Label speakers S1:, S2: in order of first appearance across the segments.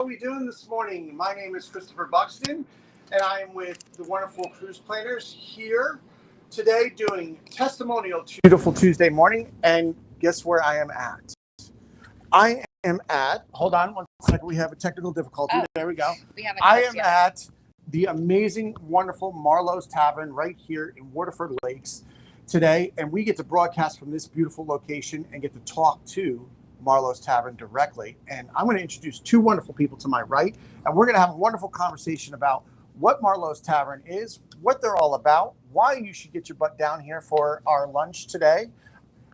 S1: What are we doing this morning? My name is Christopher Buxton, and I am with the wonderful cruise planners here today doing testimonial beautiful Tuesday morning. And guess where I am at? I am at, hold on one second, we have a technical difficulty.
S2: Oh,
S1: there we go.
S2: We haven't
S1: I
S2: touched
S1: am
S2: yet.
S1: at the amazing, wonderful Marlowe's Tavern right here in Waterford Lakes today, and we get to broadcast from this beautiful location and get to talk to Marlowe's Tavern directly. And I'm going to introduce two wonderful people to my right, and we're going to have a wonderful conversation about what Marlowe's Tavern is, what they're all about, why you should get your butt down here for our lunch today,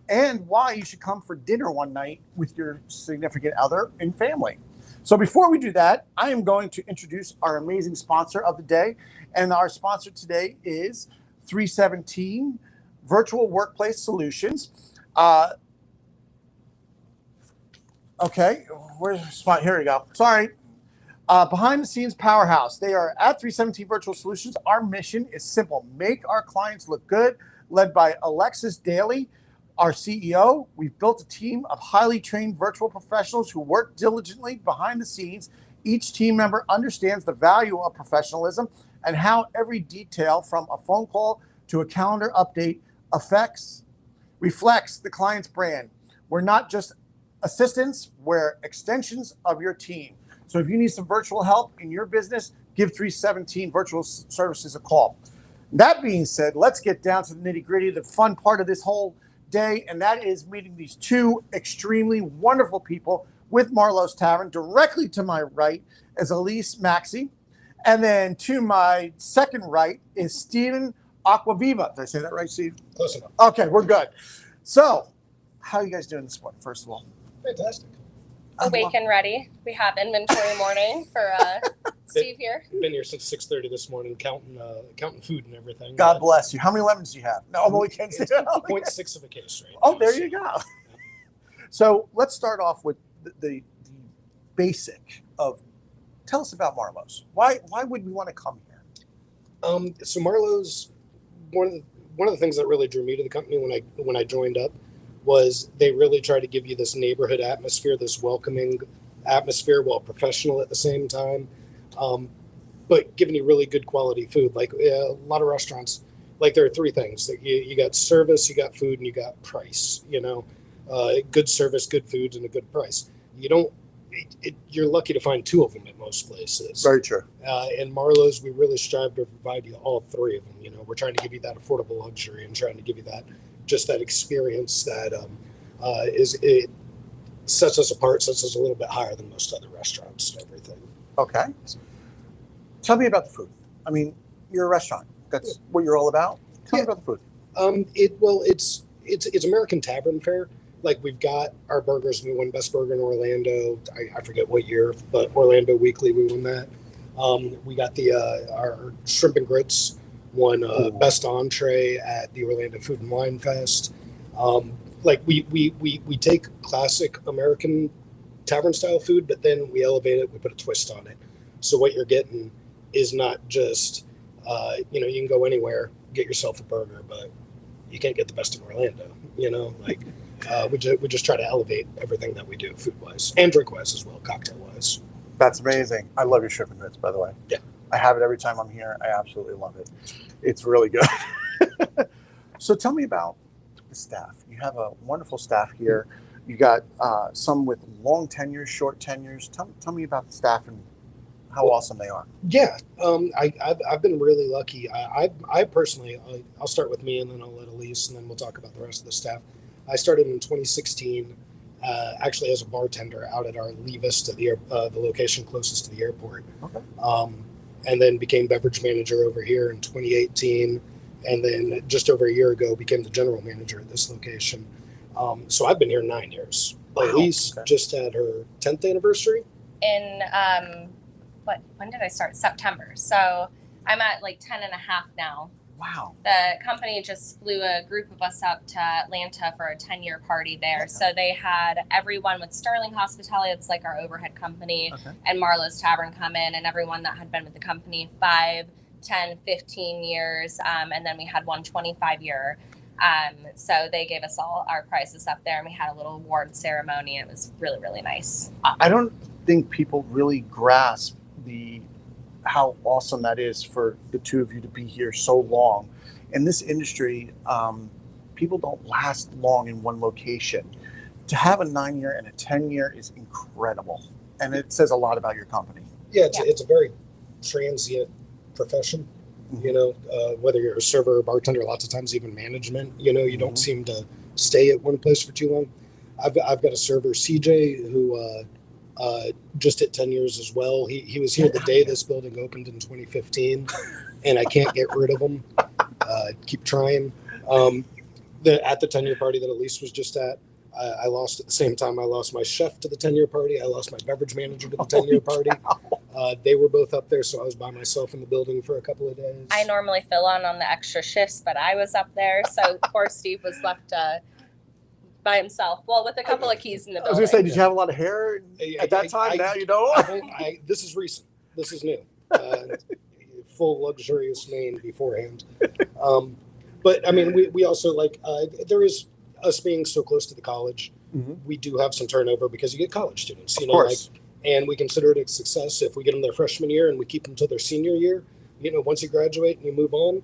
S1: and why you should come for dinner one night with your significant other and family. So before we do that, I am going to introduce our amazing sponsor of the day. And our sponsor today is 317 Virtual Workplace Solutions. Okay, where's the spot? Here we go. Sorry. Behind the scenes powerhouse. They are at 317 Virtual Solutions. Our mission is simple: make our clients look good, led by Alexis Daly, our CEO. We've built a team of highly trained virtual professionals who work diligently behind the scenes. Each team member understands the value of professionalism and how every detail, from a phone call to a calendar update, reflects the client's brand. We're not just assistants, we're extensions of your team. So if you need some virtual help in your business, give 317 Virtual Services a call. That being said, let's get down to the nitty-gritty, the fun part of this whole day, and that is meeting these two extremely wonderful people with Marlowe's Tavern. Directly to my right is Elise Maxey, and then to my second right is Stephen Aquaviva. Did I say that right, Steve?
S3: Close enough.
S1: Okay, we're good. So, how are you guys doing this morning, first of all?
S3: Fantastic.
S2: Awake and ready. We have inventory morning for Steve here.
S3: Been here since 6:30 this morning, counting food and everything.
S1: God bless you. How many lemons do you have? No, I'm only kidding.
S3: 0.6 of a case right
S1: Oh,
S3: now,
S1: there
S3: so-
S1: you go. So let's start off with the basic of, tell us about Marlowe's. Why would we want to come here?
S3: So Marlowe's, one of the things that really drew me to the company when I joined up was they really try to give you this neighborhood atmosphere, this welcoming atmosphere, while professional at the same time, but giving you really good quality food. Like a lot of restaurants, like there are three things: that you got service, you got food, and you got price. Good service, good food, and a good price. You don't. You're lucky to find two of them at most places.
S1: Very true.
S3: In Marlowe's, we really strive to provide you all three of them. We're trying to give you that affordable luxury and trying to give you that experience that it sets us apart, sets us a little bit higher than most other restaurants and everything.
S1: Okay. Tell me about the food. I mean, you're a restaurant. That's what you're all about. Tell me about the food.
S3: It's American Tavern Fare. Like, we've got our burgers. We won Best Burger in Orlando. I forget what year, but Orlando Weekly, we won that. We got our shrimp and grits won Best Entree at the Orlando Food and Wine Fest. We take classic American tavern style food, but then we elevate it. We put a twist on it. So what you're getting is not just you can go anywhere, get yourself a burger, but you can't get the best in Orlando. We just try to elevate everything that we do, food wise and drink wise as well, cocktail wise.
S1: That's amazing. I love your shrimp and grits, by the way.
S3: Yeah.
S1: I have it every time I'm here. I absolutely love it. It's really good. So tell me about the staff. You have a wonderful staff here. You got some with long tenures, short tenures. Tell me about the staff and how awesome they are.
S3: Yeah, I've been really lucky. I personally, I'll start with me and then I'll let Elise and then we'll talk about the rest of the staff. I started in 2016, actually as a bartender out at our Lee Vista, the location closest to the airport.
S1: Okay.
S3: And then became beverage manager over here in 2018. And then just over a year ago, became the general manager at this location. So I've been here 9 years.
S1: Wow.
S3: Elise just had her 10th anniversary.
S2: In, when did I start? September. So I'm at like 10 and a half now.
S1: Wow.
S2: The company just flew a group of us up to Atlanta for a 10-year party there. So they had everyone with Sterling Hospitality, it's like our overhead company, and Marlowe's Tavern come in, and everyone that had been with the company 5, 10, 15 years. And then we had one 25-year. So they gave us all our prizes up there, and we had a little award ceremony. It was really, really nice.
S1: I don't think people really grasp how awesome that is for the two of you to be here so long. In this industry, people don't last long in one location. To have a 9-year and a 10-year is incredible, and it says a lot about your company.
S3: Yeah, it's a very transient profession. You know, whether you're a server or bartender, lots of times even management. You know, you don't seem to stay at one place for too long. I've got a server, CJ, who just hit 10 years as well. He was here the day this building opened in 2015, and I can't get rid of him. Keep trying. At the 10-year party that Elise was just at, I lost at the same time. I lost my chef to the 10-year party. I lost my beverage manager to the 10-year party. They were both up there, so I was by myself in the building for a couple of days.
S2: I normally fill on the extra shifts, but I was up there, so poor Steve was left by himself. Well, with a couple of keys in the
S1: I was
S2: building.
S1: gonna say, did you have a lot of hair at that time? Now you don't.
S3: This is recent. This is new. Full luxurious mane beforehand. But I mean, we also there is us being so close to the college. We do have some turnover because you get college students, you know, and we consider it a success if we get them their freshman year and we keep them till their senior year. You know, once you graduate and you move on,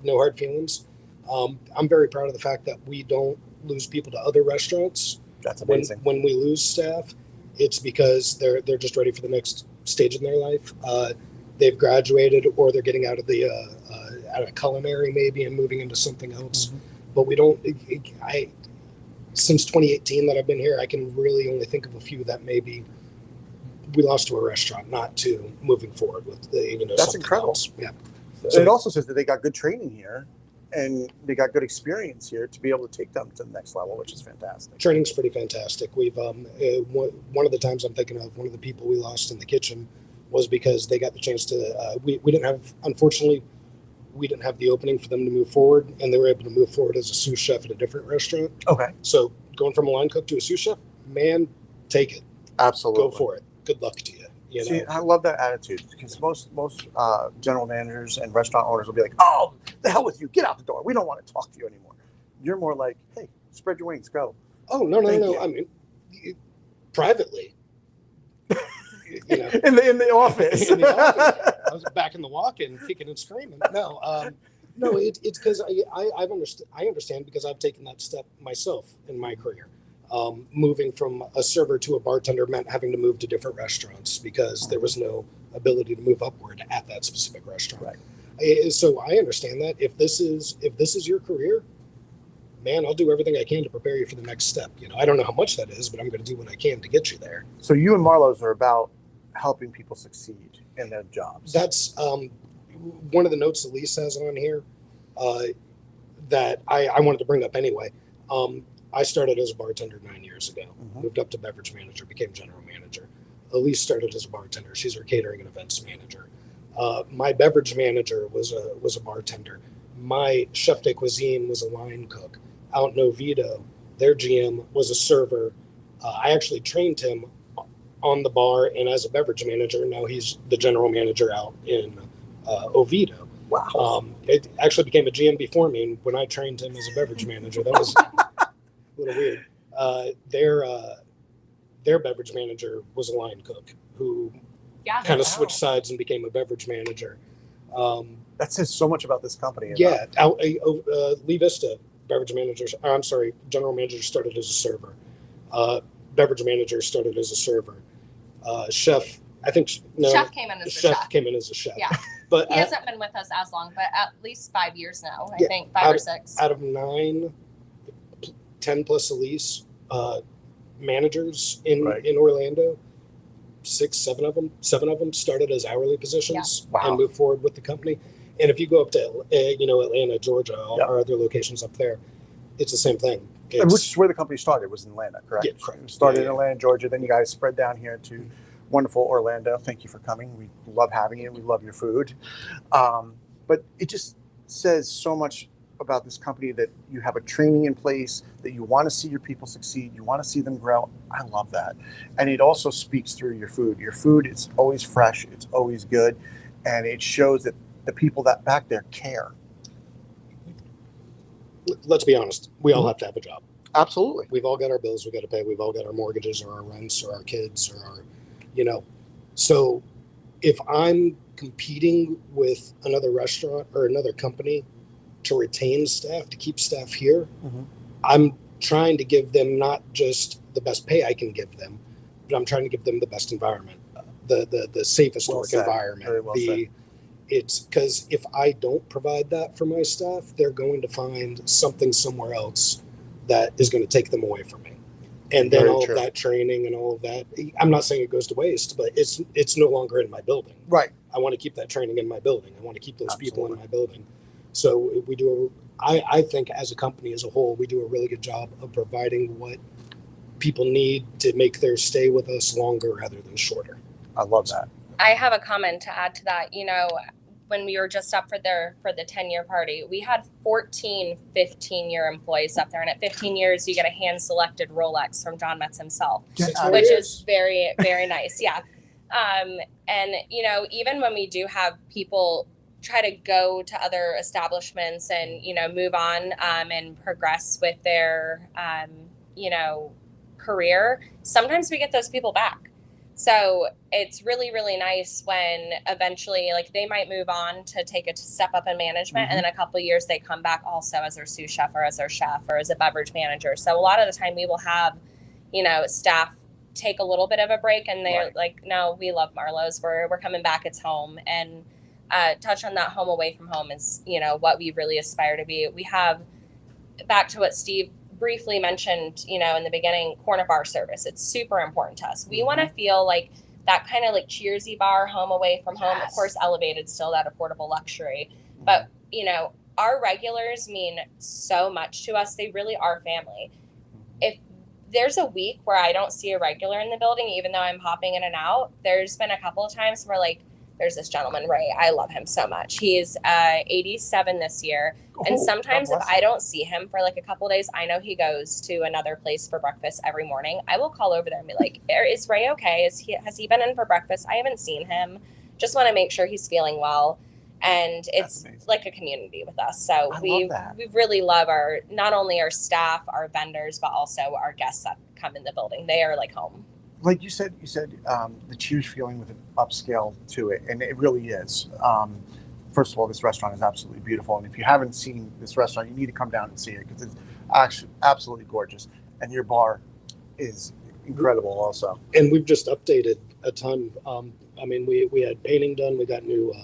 S3: no hard feelings. I'm very proud of the fact that we don't lose people to other restaurants.
S1: That's amazing.
S3: When we lose staff, it's because they're just ready for the next stage in their life. They've graduated or they're getting out of the out of culinary maybe and moving into something else. But we don't. Since 2018 that I've been here, I can really only think of a few that maybe we lost to a restaurant, not to moving forward with the
S1: That's incredible.
S3: else. Yeah.
S1: So it also says that they got good training here and they got good experience here to be able to take them to the next level, which is fantastic.
S3: Training's pretty fantastic. We've one of the times I'm thinking of, one of the people we lost in the kitchen was because they got the chance to. We didn't have, unfortunately, we didn't have the opening for them to move forward, and they were able to move forward as a sous chef at a different restaurant.
S1: Okay.
S3: So going from a line cook to a sous chef, man, take it.
S1: Absolutely.
S3: Go for it. Good luck to you. You
S1: See,
S3: know?
S1: I love that attitude because most general managers and restaurant owners will be like, "Oh, the hell with you! Get out the door. We don't want to talk to you anymore." You're more like, "Hey, spread your wings, go."
S3: Oh no.
S1: Thank you.
S3: I mean, privately, you know,
S1: in the office.
S3: in the office. I was back in the walk-in, kicking and screaming. No, it's because I understand because I've taken that step myself in my career. Moving from a server to a bartender meant having to move to different restaurants because there was no ability to move upward at that specific restaurant. Right. So I understand that if this is your career, man, I'll do everything I can to prepare you for the next step. You know, I don't know how much that is, but I'm going to do what I can to get you there.
S1: So you and Marlowe's are about helping people succeed in their jobs.
S3: That's one of the notes Elise has on here that I wanted to bring up anyway. I started as a bartender 9 years ago, moved up to beverage manager, became general manager. Elise started as a bartender. She's our catering and events manager. My beverage manager was a bartender. My chef de cuisine was a line cook. Out in Oviedo, their GM was a server. I actually trained him on the bar and as a beverage manager. Now he's the general manager out in Oviedo.
S1: Wow.
S3: It actually became a GM before me. And when I trained him as a beverage manager, that was a little weird. Their beverage manager was a line cook who kind of switched sides and became a beverage manager.
S1: That says so much about this company.
S3: Yeah. Lee Vista beverage managers. I'm sorry, general manager started as a server. Beverage manager started as a server. Chef, I think
S2: Chef came in as a chef.
S3: Came in as a chef.
S2: Yeah,
S3: but
S2: he hasn't been with us as long, but at least 5 years now. I think 5 or 6.
S3: Out of 9, 10 plus Elise managers in Orlando, 7 of them started as hourly positions and moved forward with the company. And if you go up to Atlanta, Georgia, our other locations up there, it's the same thing.
S1: And which is where the company started, was in Atlanta, correct?
S3: Yeah, correct.
S1: It started in Atlanta, Georgia. Then you guys spread down here to wonderful Orlando. Thank you for coming. We love having you. We love your food. But it just says so much about this company that you have a training in place, that you want to see your people succeed. You want to see them grow. I love that. And it also speaks through your food. Your food is always fresh. It's always good. And it shows that the people that back there care.
S3: Let's be honest. We all have to have a job.
S1: Absolutely.
S3: We've all got our bills we got to pay. We've all got our mortgages or our rents or our kids or our you know. So if I'm competing with another restaurant or another company to retain staff, to keep staff here, I'm trying to give them not just the best pay I can give them, but I'm trying to give them the best environment, the safest
S1: Well
S3: work
S1: said.
S3: environment.
S1: Very well said.
S3: It's because if I don't provide that for my staff, they're going to find something somewhere else that is going to take them away from me. And then
S1: Very
S3: all
S1: true.
S3: of that training and all of that, I'm not saying it goes to waste, but it's no longer in my building.
S1: Right.
S3: I want to keep that training in my building. I want to keep those people in
S1: Absolutely.
S3: my building. So we do I think as a company as a whole, we do a really good job of providing what people need to make their stay with us longer rather than shorter.
S1: I love that.
S2: I have a comment to add to that. You know, when we were just up for the 10-year party, we had 14 15-year employees up there, and at 15 years you get a hand selected Rolex from John Metz himself,
S1: Get
S3: out of
S2: which
S3: here.
S2: is very, very nice. Yeah. And you know, even when we do have people try to go to other establishments and, you know, move on and progress with their you know, career, sometimes we get those people back. So it's really, really nice when eventually, like, they might move on to take a step up in management, and then a couple of years they come back also as their sous chef or as their chef or as a beverage manager. So a lot of the time we will have, you know, staff take a little bit of a break, and they're
S1: Right.
S2: like, no, we love Marlowe's. We're coming back. It's home. And touch on that home away from home is, you know, what we really aspire to be. We have, back to what Steve briefly mentioned, you know, in the beginning, corner bar service. It's super important to us. We want to feel like that kind of like Cheersy bar, home away from home. Of
S1: Yes.
S2: course, elevated, still that affordable luxury. But, you know, our regulars mean so much to us. They really are family. If there's a week where I don't see a regular in the building, even though I'm hopping in and out, there's been a couple of times where, like, there's this gentleman, Ray. I love him so much. He's 87 this year. And
S1: Oh,
S2: sometimes
S1: God
S2: if
S1: bless
S2: I
S1: him.
S2: don't see him for like a couple of days, I know he goes to another place for breakfast every morning. I will call over there and be like, is Ray okay? Has he been in for breakfast? I haven't seen him. Just want to make sure he's feeling well. And
S1: That's
S2: it's
S1: amazing.
S2: like a community with us. So
S1: I
S2: we
S1: love that.
S2: we really love our, not only our staff, our vendors, but also our guests that come in the building. They are like home.
S1: Like you said the Cheers feeling with an upscale to it, and it really is. First of all, this restaurant is absolutely beautiful, and if you haven't seen this restaurant, you need to come down and see it because it's actually absolutely gorgeous. And your bar is incredible, also.
S3: And we've just updated a ton. I mean, we had painting done. We got new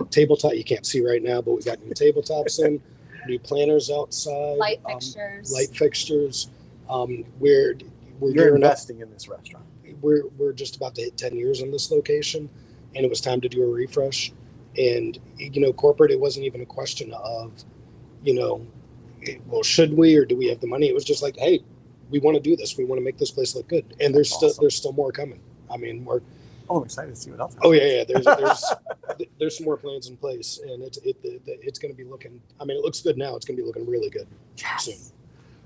S3: tabletop. You can't see right now, but we got new tabletops in, new planters outside,
S2: Light fixtures.
S3: light fixtures. We're
S1: You're
S3: gearing up.
S1: investing in this restaurant.
S3: We're just about to hit 10 years in this location, and it was time to do a refresh. And you know, corporate, it wasn't even a question of, you know, well, should we or do we have the money? It was just like, hey, we want to do this. We want to make this place look good. And
S1: That's awesome.
S3: there's still more coming. I mean, we're
S1: Oh, I'm excited to see what else.
S3: oh yeah. There's some more plans in place, and it's going to be looking. I mean, it looks good now. It's going to be looking really good soon.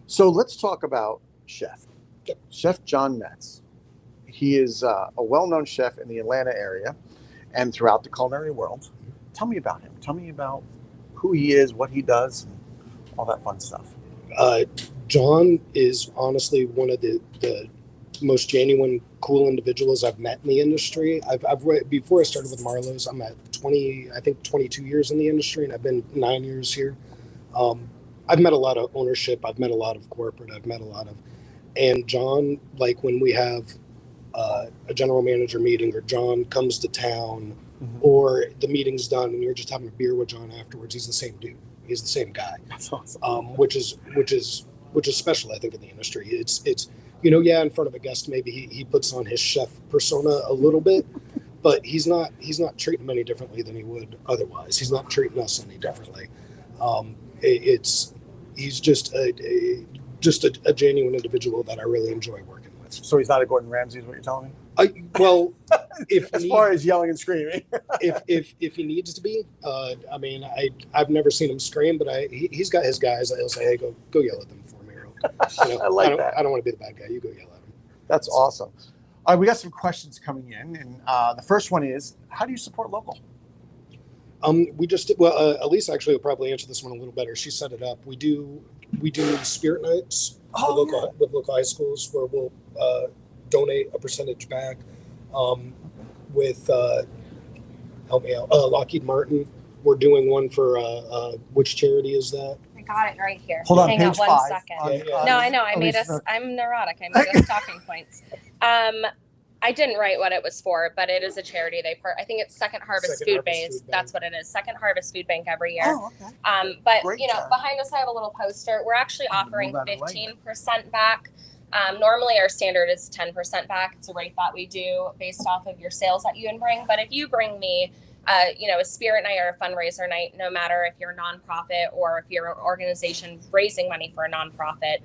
S1: So let's talk about Chef.
S3: Yep.
S1: Chef John Metz. He is a well-known chef in the Atlanta area and throughout the culinary world. Tell me about him. Tell me about who he is, what he does, and all that fun stuff.
S3: John is honestly one of the most genuine, cool individuals I've met in the industry. Before I started with Marlowe's, I'm at 22 years in the industry, and I've been 9 years here. I've met a lot of ownership. I've met a lot of corporate. And John, like when we have a general manager meeting, or John comes to town, or the meeting's done and you're just having a beer with John afterwards, he's the same dude. He's the same guy.
S1: That's awesome.
S3: Which is special, I think, in the industry. It's you know, yeah, in front of a guest, maybe he puts on his chef persona a little bit, but he's not treating them any differently than he would otherwise. He's not treating us any differently. He's just a genuine individual that I really enjoy working with.
S1: So he's not a Gordon Ramsay, is what you're telling me?
S3: Well, if
S1: As far as yelling and screaming.
S3: if he needs to be, I mean, I've never seen him scream, but he's got his guys that he'll say, hey, go yell at them for me. You know,
S1: I like that.
S3: I don't want to be the bad guy. You go yell at him.
S1: That's awesome. All right, we got some questions coming in, and the first one is, how do you support local?
S3: We just did, well, Elise actually will probably answer this one a little better. She set it up. We do spirit nights with local high schools where we'll donate a percentage back. with help me out, Lockheed Martin. We're doing one for which charity is that?
S2: I got it right here.
S1: Hold on,
S2: Hang
S1: page
S2: on 1
S1: 5.
S2: second.
S3: Yeah.
S2: No, I know. I made
S1: Elise,
S2: us. I'm neurotic. I made us talking points. I didn't write what it was for, but it is a charity. I think it's Second Harvest
S3: Second
S2: Food
S3: Harvest
S2: Bank.
S3: Food Bank.
S2: That's what it is. Second Harvest Food Bank every year.
S1: Oh, okay.
S2: But
S1: Great
S2: you know,
S1: job.
S2: behind us I have a little poster. We're actually
S1: I'm gonna
S2: offering
S1: move out of the way.
S2: 15% back. Normally our standard is 10% back. It's a rate that we do based off of your sales that you bring. But if you bring me a spirit night or a fundraiser night, no matter if you're a nonprofit or if you're an organization raising money for a nonprofit,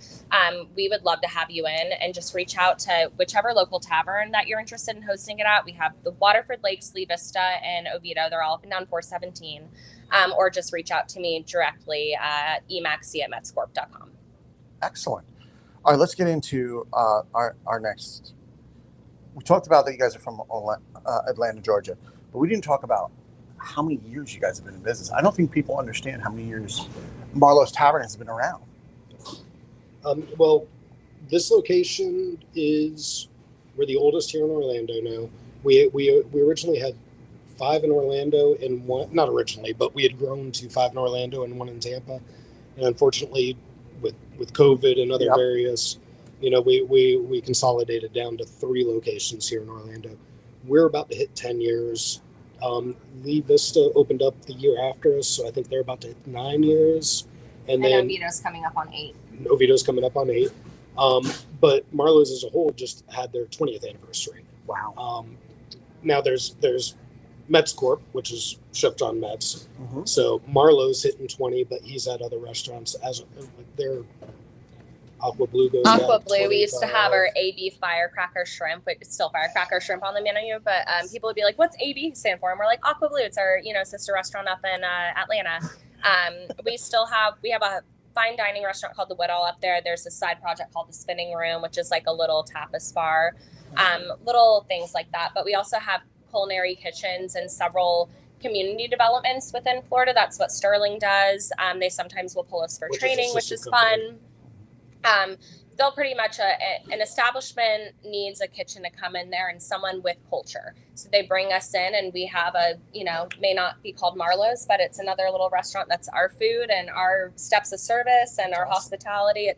S2: we would love to have you in, and just reach out to whichever local tavern that you're interested in hosting it at. We have the Waterford Lakes, Lee Vista, and Oviedo. They're all up and down 417. Or just reach out to me directly at emaxc@metscorp.com.
S1: Excellent. All right, let's get into our next. We talked about that you guys are from Atlanta, Georgia, but we didn't talk about how many years you guys have been in business. I don't think people understand how many years Marlowe's Tavern has been around.
S3: Well, this location we're the oldest here in Orlando now. We originally had 5 in Orlando and one, not originally, but we had grown to 5 in Orlando and 1 in Tampa. And unfortunately, with COVID and other various, we consolidated down to 3 locations here in Orlando. We're about to hit 10 years. Lee Vista opened up the year after us, so I think they're about to hit 9 years. And then
S2: Oviedo's coming up on 8.
S3: Oviedo's coming up on 8. But Marlowe's as a whole just had their 20th anniversary.
S1: Wow.
S3: Now there's Mets Corp, which is Chef John Metz.
S1: Mm-hmm.
S3: So Marlowe's hitting 20, but he's at other restaurants as their Aqua Blue goes.
S2: Aqua
S3: at
S2: Blue. We used to
S3: 25.
S2: have our AB Firecracker Shrimp, which is still Firecracker Shrimp on the menu, but people would be like, "What's AB stand for?" And we're like, Aqua Blue. It's our sister restaurant up in Atlanta. We have a fine dining restaurant called the Whittle up there. There's a side project called the Spinning Room, which is like a little tapas bar, little things like that. But we also have culinary kitchens and several community developments within Florida. That's what Sterling does. They sometimes will pull us for
S3: Which is a
S2: training, which
S3: sister
S2: is fun. They'll pretty much an establishment needs a kitchen to come in there and someone with culture. So they bring us in, and we have may not be called Marlowe's, but it's another little restaurant that's our food and our steps of service and our hospitality.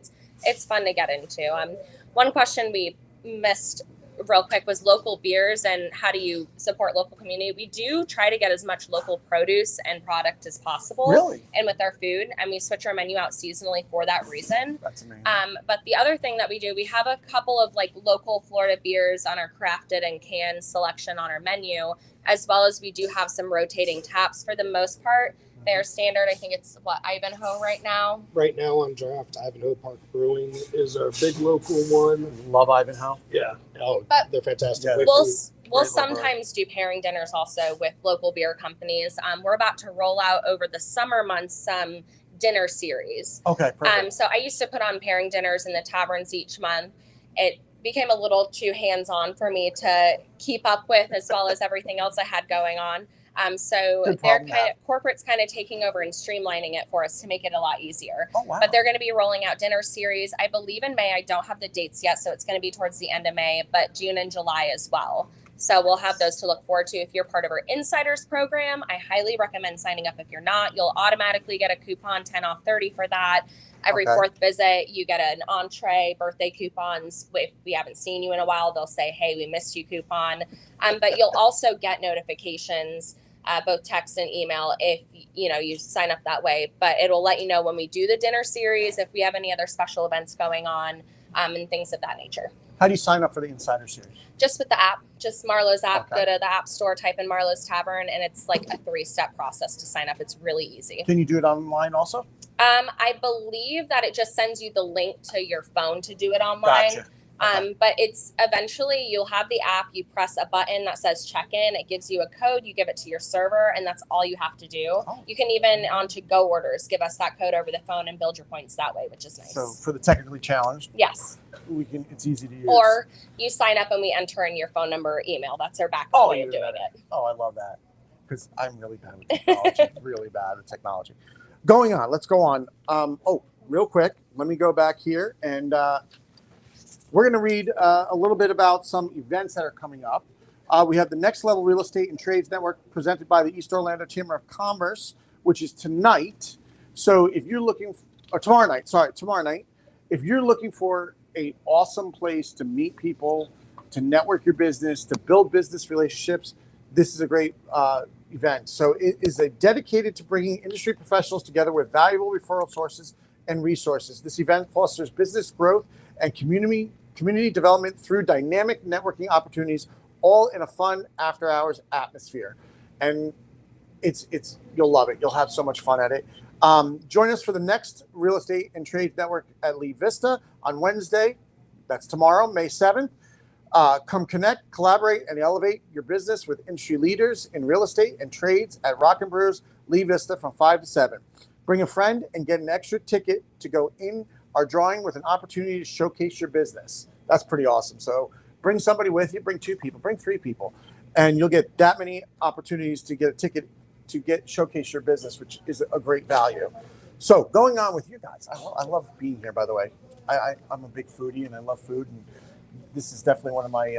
S2: It's fun to get into. One question we missed real quick was local beers and how do you support local community. We do try to get as much local produce and product as possible.
S1: Really?
S2: And with our food, and we switch our menu out seasonally for that reason.
S1: That's amazing.
S2: But the other thing that we do, we have a couple of like local Florida beers on our crafted and canned selection on our menu, as well as we do have some rotating taps. For the most part, they're standard. I think it's Ivanhoe right now.
S3: Right now on draft, Ivanhoe Park Brewing is our big local one.
S1: Love Ivanhoe.
S3: Yeah. Oh,
S2: But
S3: they're fantastic.
S1: Yeah,
S3: Great
S2: We'll
S3: food.
S1: Great
S2: sometimes do pairing dinners also with local beer companies. We're about to roll out over the summer months some dinner series.
S1: Okay, perfect.
S2: So I used to put on pairing dinners in the taverns each month. It became a little too hands-on for me to keep up with, as well as everything else I had going on. So
S1: Good
S2: they're
S1: problem to have.
S2: corporate's kind of taking over and streamlining it for us to make it a lot easier.
S1: Oh, wow.
S2: But they're going to be rolling out dinner series, I believe, in May. I don't have the dates yet, so it's going to be towards the end of May, but June and July as well. So we'll have those to look forward to. If you're part of our Insiders program, I highly recommend signing up. If you're not, you'll automatically get a coupon, 10 off 30 for that. Every
S1: Okay.
S2: 4th visit, you get an entree, birthday coupons. If we haven't seen you in a while, they'll say, "Hey, we missed you" coupon. But you'll also get notifications, both text and email, if you sign up that way. But it'll let you know when we do the dinner series, if we have any other special events going on, and things of that nature.
S1: How do you sign up for the Insider Series?
S2: Just with the app, just Marlowe's app.
S1: Okay.
S2: Go to the App Store, type in Marlowe's Tavern, and it's like a 3-step process to sign up. It's really easy.
S1: Can you do it online also?
S2: I believe that it just sends you the link to your phone to do it online.
S1: Gotcha. Okay.
S2: But it's eventually you'll have the app, you press a button that says check in, it gives you a code, you give it to your server, and that's all you have to do.
S1: Oh.
S2: You can even on to go orders give us that code over the phone and build your points that way, which is nice.
S1: So for the technically challenged,
S2: Yes.
S1: it's easy to use.
S2: Or you sign up and we enter in your phone number or email. That's our backup
S1: Oh,
S2: way of
S1: even
S2: doing
S1: better.
S2: it.
S1: Oh, I love that. Because I'm really bad with technology. Really bad with technology. Going on, let's go on. Real quick, let me go back here and we're going to read a little bit about some events that are coming up. We have the Next Level Real Estate and Trades Network presented by the East Orlando Chamber of Commerce, which is tonight. So if you're looking, or tomorrow night, if you're looking for an awesome place to meet people, to network your business, to build business relationships, this is a great event. So it is dedicated to bringing industry professionals together with valuable referral sources and resources. This event fosters business growth and community development through dynamic networking opportunities, all in a fun after-hours atmosphere. And it's you'll love it. You'll have so much fun at it. Join us for the next Real Estate and Trades Network at Lee Vista on Wednesday. That's tomorrow, May 7th. Come connect, collaborate, and elevate your business with industry leaders in real estate and trades at Rock and Brews Lee Vista from 5 to 7. Bring a friend and get an extra ticket to go in our drawing with an opportunity to showcase your business. That's pretty awesome. So bring somebody with you, bring 2 people, bring 3 people, and you'll get that many opportunities to get a ticket to showcase your business, which is a great value. So going on with you guys, I love being here, by the way. I'm a big foodie and I love food, and this is definitely one of my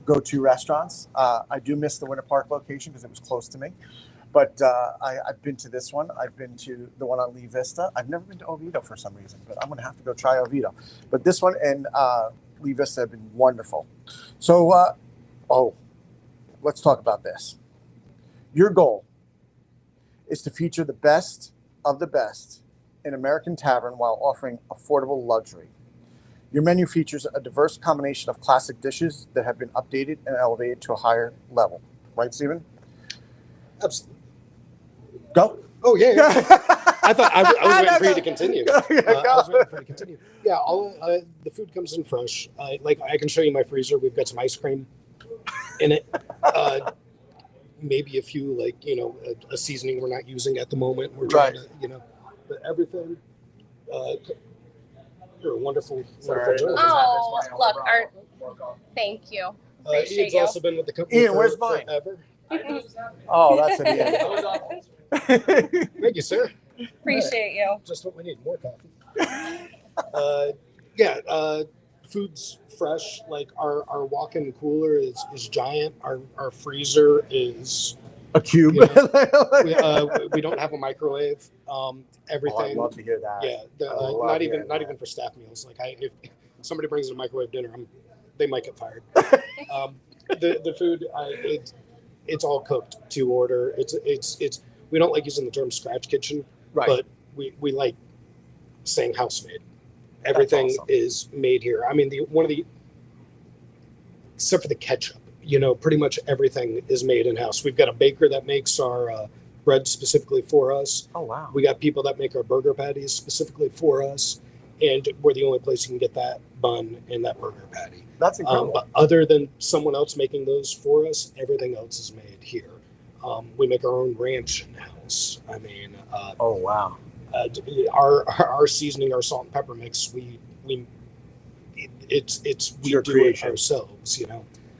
S1: go-to restaurants. I do miss the Winter Park location because it was close to me, but I've been to this one. I've been to the one on Lee Vista. I've never been to Oviedo for some reason, but I'm going to have to go try Oviedo. But this one and Lee Vista have been wonderful. So, let's talk about this. Your goal is to feature the best of the best in American Tavern while offering affordable luxury. Your menu features a diverse combination of classic dishes that have been updated and elevated to a higher level. Right, Stephen?
S3: Absolutely.
S1: Go.
S3: Oh, yeah. I thought I was waiting for you to continue. I was waiting for you to continue. Yeah, the food comes in fresh. I can show you my freezer. We've got some ice cream in it. Maybe a few, a seasoning we're not using at the moment. We're trying to, but everything. You're a wonderful journalist.
S2: Oh, look, thank you. Appreciate
S3: Ian's
S2: you.
S3: also been with the company
S1: Where's mine?
S3: forever.
S1: Oh, that's it.
S3: Thank you, sir.
S2: Appreciate you.
S3: Just what we need, more coffee. Food's fresh. Like our walk-in cooler is giant. Our freezer is
S1: a cube.
S3: We don't have a microwave. Everything.
S1: I'd love to hear that.
S3: Yeah, not even for staff meals. If somebody brings a microwave dinner, they might get fired. The food, it's all cooked to order. It's we don't like using the term scratch kitchen,
S1: right?
S3: But we like saying house made. Everything awesome. Is made here. I mean, except for the ketchup, pretty much everything is made in house. We've got a baker that makes our bread specifically for us.
S1: Oh, wow.
S3: We got people that make our burger patties specifically for us. And we're the only place you can get that bun and that burger patty.
S1: That's incredible.
S3: But other than someone else making those for us, everything else is made here. We make our own ranch in house. I mean,
S1: oh, wow.
S3: Our seasoning, our salt and pepper mix, we do it ourselves.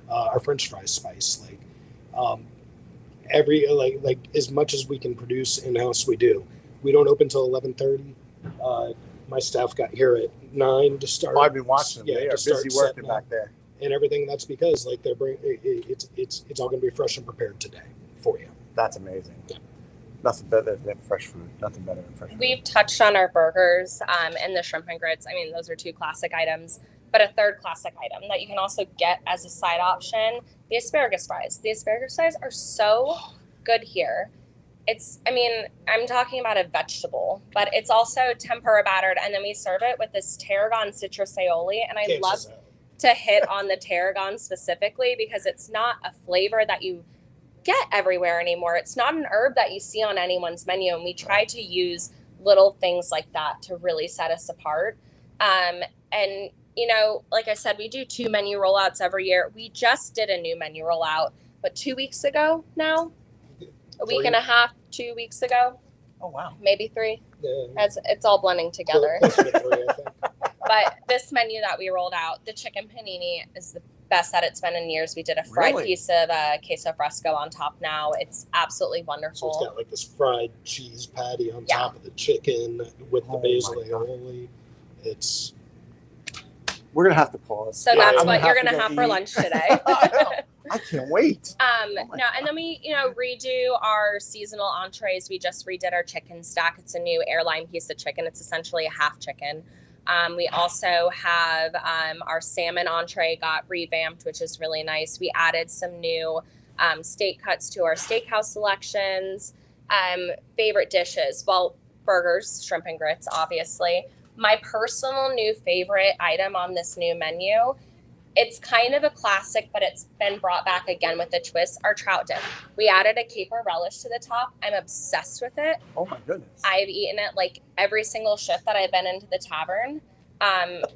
S3: Our French fries spice, as much as we can produce in house, we do. We don't open till 11:30. My staff got here at 9 to start.
S1: I've been watching them. Yeah, they are busy working back there,
S3: and everything. That's because it's all going to be fresh and prepared today for you.
S1: That's amazing. Yeah. Nothing better than fresh food. Nothing better than fresh food.
S2: We've touched on our burgers and the shrimp and grits. I mean, those are 2 classic items. But a third classic item that you can also get as a side option, the asparagus fries. The asparagus fries are so good here. I'm talking about a vegetable, but it's also tempura battered, and then we serve it with this tarragon citrus aioli. And I love to hit on the tarragon specifically because it's not a flavor that you get everywhere anymore. It's not an herb that you see on anyone's menu, and we try to use little things like that to really set us apart. And like I said, we do 2 menu rollouts every year. We just did a new menu rollout, 2 weeks ago now? A week and a half, 2 weeks ago?
S1: Oh, wow.
S2: Maybe 3.
S3: Yeah.
S2: As it's all blending together.
S3: Closer to 3, I think.
S2: But this menu that we rolled out, the chicken panini, is the best that it's been in years. We did a fried piece of queso fresco on top now. It's absolutely wonderful.
S3: So it's got this fried cheese patty on top of the chicken with the basil aioli. We're
S1: going to have to pause.
S2: So that's what you're going to have for lunch today.
S1: I can't wait.
S2: No, and then we, redo our seasonal entrees. We just redid our chicken stack. It's a new airline piece of chicken. It's essentially a half chicken. We also have our salmon entree got revamped, which is really nice. We added some new steak cuts to our steakhouse selections. Favorite dishes, well, burgers, shrimp and grits, obviously. My personal new favorite item on this new menu, it's kind of a classic, but it's been brought back again with a twist, our trout dip. We added a caper relish to the top. I'm obsessed with it.
S1: Oh my goodness.
S2: I've eaten it like every single shift that I've been into the tavern.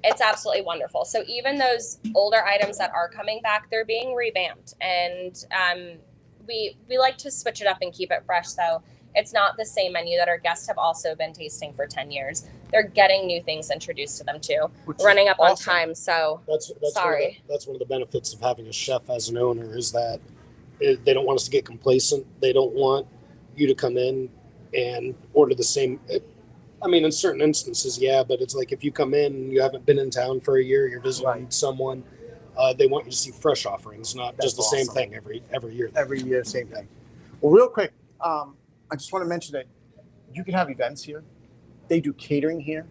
S2: It's absolutely wonderful. So even those older items that are coming back, they're being revamped. And we like to switch it up and keep it fresh. So it's not the same menu that our guests have also been tasting for 10 years. They're getting new things introduced to them too. Running up on time, so
S3: That's
S2: sorry.
S3: That's one of the benefits of having a chef as an owner is that they don't want us to get complacent. They don't want you to come in and order the same. I mean, in certain instances, yeah, but it's like if you come in and you haven't been in town for a year, you're visiting someone, they want you to see fresh offerings, not just the same thing every year.
S1: Every year, same thing. Well, real quick, I just want to mention that you can have events here. They do catering here.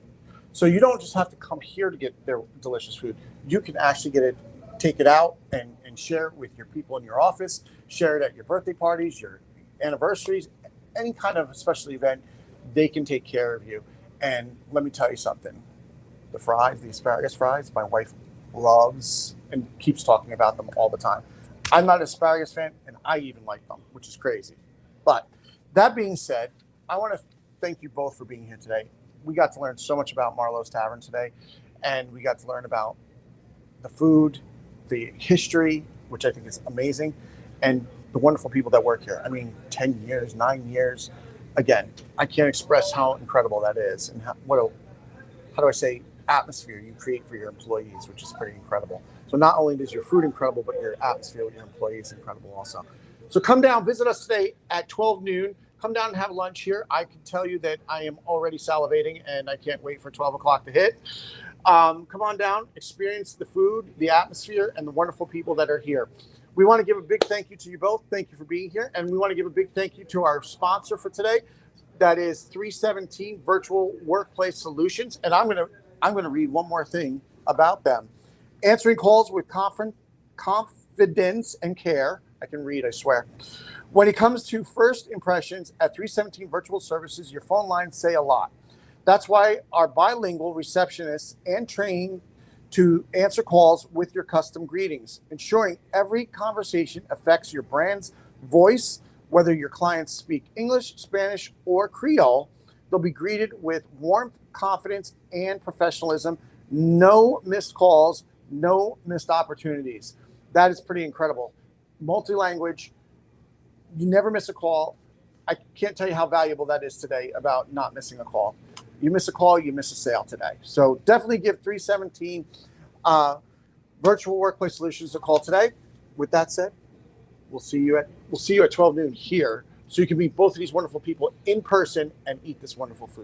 S1: So you don't just have to come here to get their delicious food. You can actually take it out and share it with your people in your office, share it at your birthday parties, your anniversaries, any kind of special event. They can take care of you. And let me tell you something. The fries, the asparagus fries, my wife loves and keeps talking about them all the time. I'm not an asparagus fan, and I even like them, which is crazy. But that being said, I want to thank you both for being here today. We got to learn so much about Marlowe's Tavern today, and we got to learn about the food, the history, which I think is amazing, and the wonderful people that work here. I mean, 10 years, 9 years. Again, I can't express how incredible that is, and how do I say, atmosphere you create for your employees, which is pretty incredible. So not only is your food incredible, but your atmosphere with your employees is incredible also. So come down, visit us today at 12 noon. Come down and have lunch here. I can tell you that I am already salivating, and I can't wait for 12 o'clock to hit. Come on down, experience the food, the atmosphere, and the wonderful people that are here. We want to give a big thank you to you both. Thank you for being here. And we want to give a big thank you to our sponsor for today. That is 317 Virtual Workplace Solutions. And I'm going to read one more thing about them. Answering calls with confidence and care. I can read, I swear. When it comes to first impressions at 317 Virtual Services, your phone lines say a lot. That's why our bilingual receptionists and trained to answer calls with your custom greetings, ensuring every conversation affects your brand's voice. Whether your clients speak English, Spanish, or Creole, they'll be greeted with warmth, confidence, and professionalism. No missed calls, no missed opportunities. That is pretty incredible. Multi-language, you never miss a call. I can't tell you how valuable that is today about not missing a call. You miss a call, you miss a sale today. So definitely give 317 Virtual Workplace Solutions a call today. With that said, we'll see you at 12 noon here, so you can meet both of these wonderful people in person and eat this wonderful food.